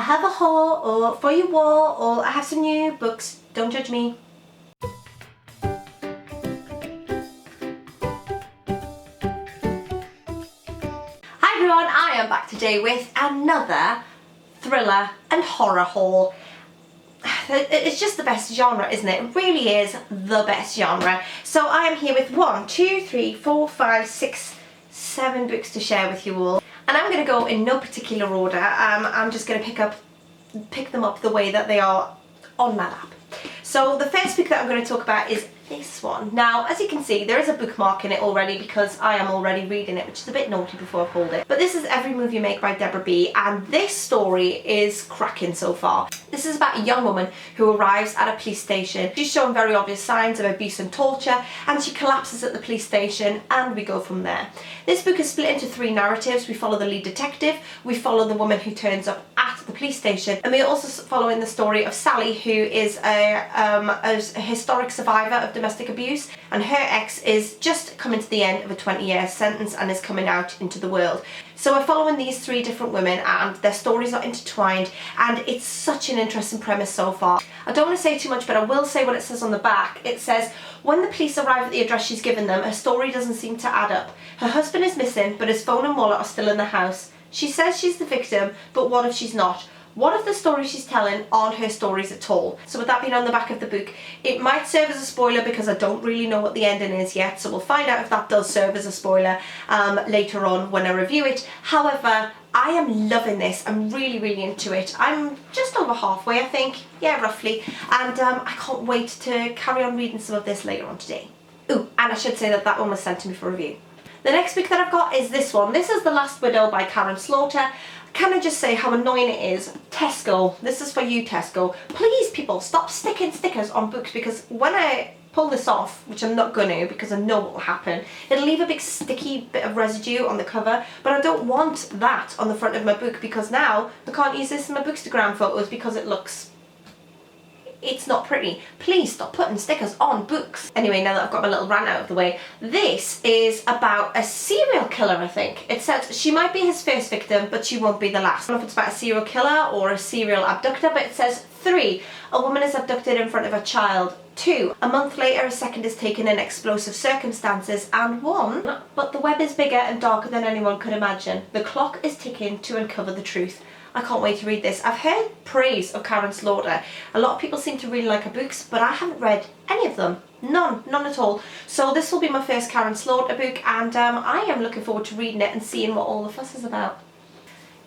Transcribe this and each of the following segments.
I have a haul or for you all, or I have some new books. Don't judge me. Hi everyone, I am back today with another thriller and horror haul. It's just the best genre, isn't it? It really is the best genre. So I am here with 1, 2, 3, 4, 5, 6, 7 books to share with you all. And I'm going to go in no particular order. I'm just going to pick them up the way that they are on my lap. So the first book that I'm going to talk about is this one. Now, as you can see, there is a bookmark in it already because I am already reading it, which is a bit naughty before I pulled it. But this is Every Move You Make by Deborah B, and this story is cracking so far. This is about a young woman who arrives at a police station. She's shown very obvious signs of abuse and torture, and she collapses at the police station, and we go from there. This book is split into 3 narratives. We follow the lead detective, we follow the woman who turns up at the police station, and we also follow in the story of Sally, who is a historic survivor of domestic abuse, and her ex is just coming to the end of a 20-year sentence and is coming out into the world. So we're following these 3 different women, and their stories are intertwined, and it's such an interesting premise so far. I don't want to say too much, but I will say what it says on the back. It says, when the police arrive at the address she's given them, her story doesn't seem to add up. Her husband is missing, but his phone and wallet are still in the house. She says she's the victim, but what if she's not? What if the stories she's telling aren't her stories at all? So with that being on the back of the book, it might serve as a spoiler because I don't really know what the ending is yet, so we'll find out if that does serve as a spoiler later on when I review it. However, I am loving this. I'm really into it. I'm just over halfway, I think. Yeah, roughly. And I can't wait to carry on reading some of this later on today. Ooh, and I should say that one was sent to me for review. The next book that I've got is this one. This is The Last Widow by Karen Slaughter. Can I just say how annoying it is? Tesco, this is for you Tesco. Please people, stop sticking stickers on books, because when I pull this off, which I'm not gonna because I know what will happen, it'll leave a big sticky bit of residue on the cover, but I don't want that on the front of my book because now I can't use this in my Bookstagram photos because it's not pretty. Please stop putting stickers on books. Anyway, now that I've got my little rant out of the way, this is about a serial killer, I think. It says she might be his first victim, but she won't be the last. I don't know if it's about a serial killer or a serial abductor, but it says 3. A woman is abducted in front of a child. 2. A month later, a second is taken in explosive circumstances. And 1. But the web is bigger and darker than anyone could imagine. The clock is ticking to uncover the truth. I can't wait to read this. I've heard praise of Karen Slaughter. A lot of people seem to really like her books, but I haven't read any of them. None at all. So this will be my first Karen Slaughter book, and I am looking forward to reading it and seeing what all the fuss is about.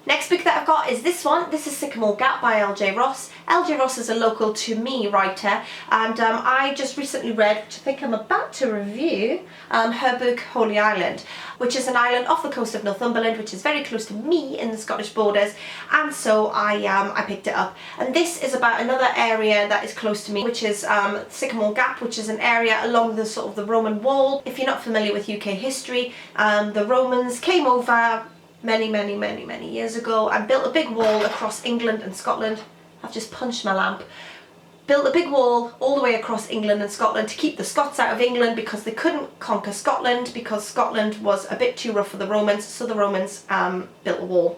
Next book that I've got is this one. This is Sycamore Gap by L.J. Ross. L.J. Ross is a local to me writer, and I just recently read, which I think I'm about to review, her book Holy Island, which is an island off the coast of Northumberland, which is very close to me in the Scottish borders, and so I picked it up. And this is about another area that is close to me, which is Sycamore Gap, which is an area along the sort of the Roman wall. If you're not familiar with UK history, the Romans came over many years ago and built a big wall across England and Scotland. I've just punched my lamp. Built a big wall all the way across England and Scotland to keep the Scots out of England because they couldn't conquer Scotland because Scotland was a bit too rough for the Romans, so the Romans built a wall.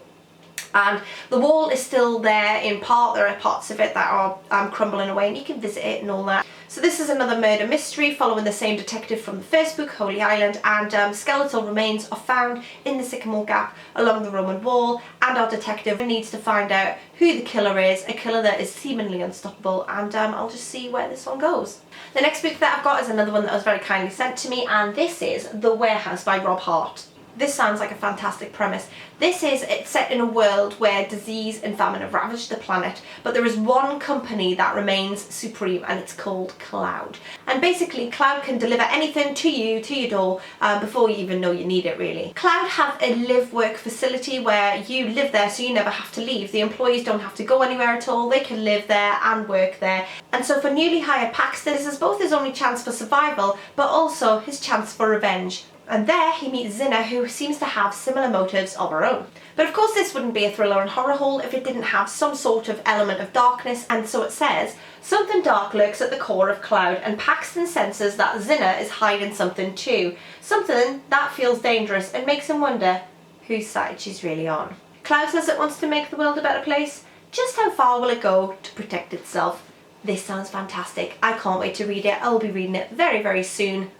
And the wall is still there in part. There are parts of it that are crumbling away, and you can visit it and all that. So this is another murder mystery following the same detective from the first book, Holy Island, and skeletal remains are found in the Sycamore Gap along the Roman wall, and our detective needs to find out who the killer is, a killer that is seemingly unstoppable, and I'll just see where this one goes. The next book that I've got is another one that was very kindly sent to me, and this is The Warehouse by Rob Hart. This sounds like a fantastic premise. It's set in a world where disease and famine have ravaged the planet, but there is one company that remains supreme, and it's called Cloud. And basically, Cloud can deliver anything to you, to your door, before you even know you need it, really. Cloud have a live-work facility where you live there, so you never have to leave. The employees don't have to go anywhere at all. They can live there and work there. And so for newly hired Paxton, this is both his only chance for survival, but also his chance for revenge. And there he meets Zinna, who seems to have similar motives of her own. But of course this wouldn't be a thriller and horror haul if it didn't have some sort of element of darkness, and so it says, something dark lurks at the core of Cloud, and Paxton senses that Zinna is hiding something too. Something that feels dangerous and makes him wonder whose side she's really on. Cloud says it wants to make the world a better place. Just how far will it go to protect itself? This sounds fantastic. I can't wait to read it. I will be reading it very, very soon.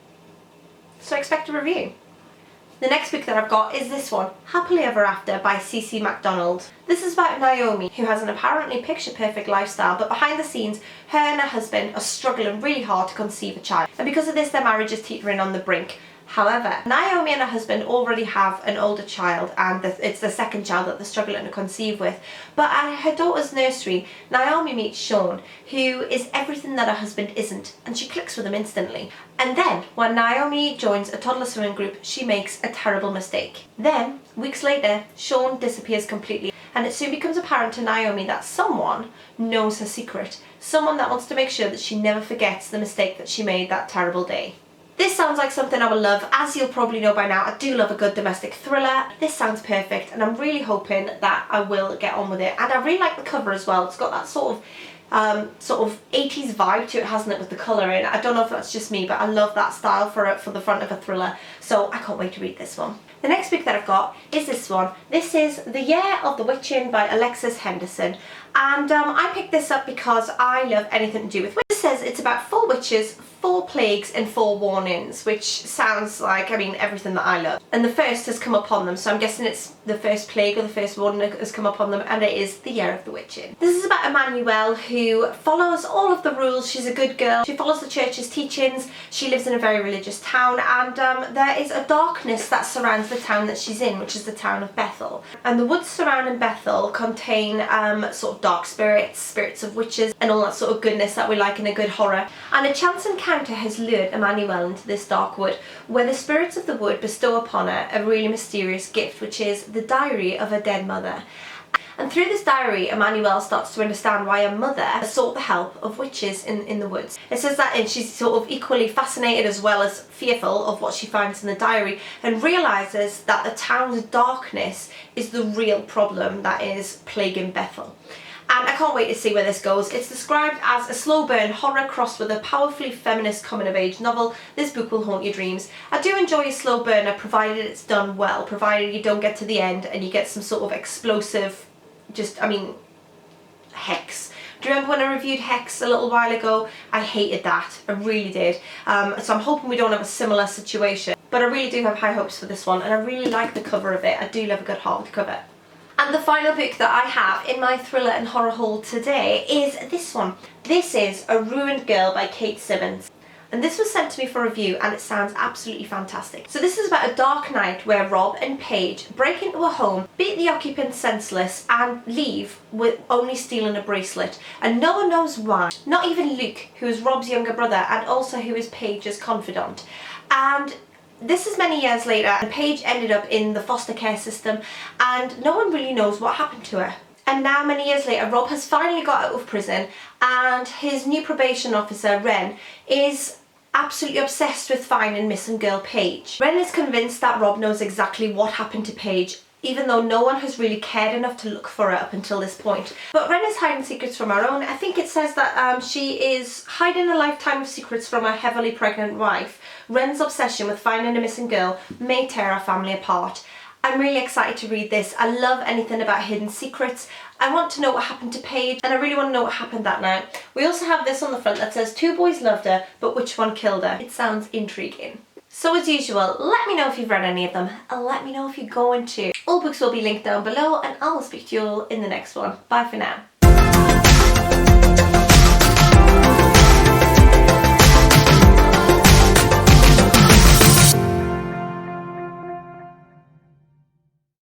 So expect a review. The next book that I've got is this one, Happily Ever After by C.C. MacDonald. This is about Naomi, who has an apparently picture-perfect lifestyle, but behind the scenes, her and her husband are struggling really hard to conceive a child. And because of this, their marriage is teetering on the brink. However, Naomi and her husband already have an older child, and it's the second child that they're struggling to conceive with. But at her daughter's nursery, Naomi meets Sean, who is everything that her husband isn't, and she clicks with him instantly. And then, when Naomi joins a toddler swimming group, she makes a terrible mistake. Then, weeks later, Sean disappears completely, and it soon becomes apparent to Naomi that someone knows her secret. Someone that wants to make sure that she never forgets the mistake that she made that terrible day. This sounds like something I would love. As you'll probably know by now, I do love a good domestic thriller. This sounds perfect, and I'm really hoping that I will get on with it. And I really like the cover as well. It's got that sort of 80s vibe to it, hasn't it, with the colouring. I don't know if that's just me, but I love that style for the front of a thriller. So I can't wait to read this one. The next book that I've got is this one. This is The Year of the Witching by Alexis Henderson. And I picked this up because I love anything to do with witches. It says it's about 4 witches, 4 plagues and 4 warnings, which sounds like, I mean, everything that I love. And the first has come upon them, so I'm guessing it's the first plague or the first warning that has come upon them, and it is the Year of the Witching. This is about Emmanuelle, who follows all of the rules. She's a good girl. She follows the church's teachings. She lives in a very religious town, and there is a darkness that surrounds the town that she's in, which is the town of Bethel. And the woods surrounding Bethel contain sort of dark spirits, spirits of witches, and all that sort of goodness that we like in a good horror. And a chance encounter has lured Emmanuelle into this dark wood, where the spirits of the wood bestow upon her a really mysterious gift, which is the diary of her dead mother. And through this diary, Emmanuelle starts to understand why her mother sought the help of witches in the woods. It says that, and she's sort of equally fascinated as well as fearful of what she finds in the diary, and realises that the town's darkness is the real problem that is plaguing Bethel. And I can't wait to see where this goes. It's described as a slow burn horror crossed with a powerfully feminist coming of age novel. This book will haunt your dreams. I do enjoy a slow burner, provided it's done well, provided you don't get to the end and you get some sort of explosive, Hex. Do you remember when I reviewed Hex a little while ago? I hated that. I really did. So I'm hoping we don't have a similar situation. But I really do have high hopes for this one, and I really like the cover of it. I do love a good hardcover. And the final book that I have in my thriller and horror haul today is this one. This is A Ruined Girl by Kate Simmons. And this was sent to me for review, and it sounds absolutely fantastic. So this is about a dark night where Rob and Paige break into a home, beat the occupants senseless, and leave with only stealing a bracelet. And no one knows why. Not even Luke, who is Rob's younger brother and also who is Paige's confidant. And this is many years later, and Paige ended up in the foster care system, and no one really knows what happened to her. And now, many years later, Rob has finally got out of prison, and his new probation officer, Ren, is absolutely obsessed with finding missing girl Paige. Ren is convinced that Rob knows exactly what happened to Paige, even though no one has really cared enough to look for her up until this point. But Ren is hiding secrets from her own. I think it says that she is hiding a lifetime of secrets from her heavily pregnant wife. Ren's obsession with finding a missing girl may tear our family apart. I'm really excited to read this. I love anything about hidden secrets. I want to know what happened to Paige, and I really want to know what happened that night. We also have this on the front that says 2 boys loved her, but which one killed her? It sounds intriguing. So as usual, let me know if you've read any of them, and let me know if you're going to. All books will be linked down below, and I will speak to you all in the next one. Bye for now.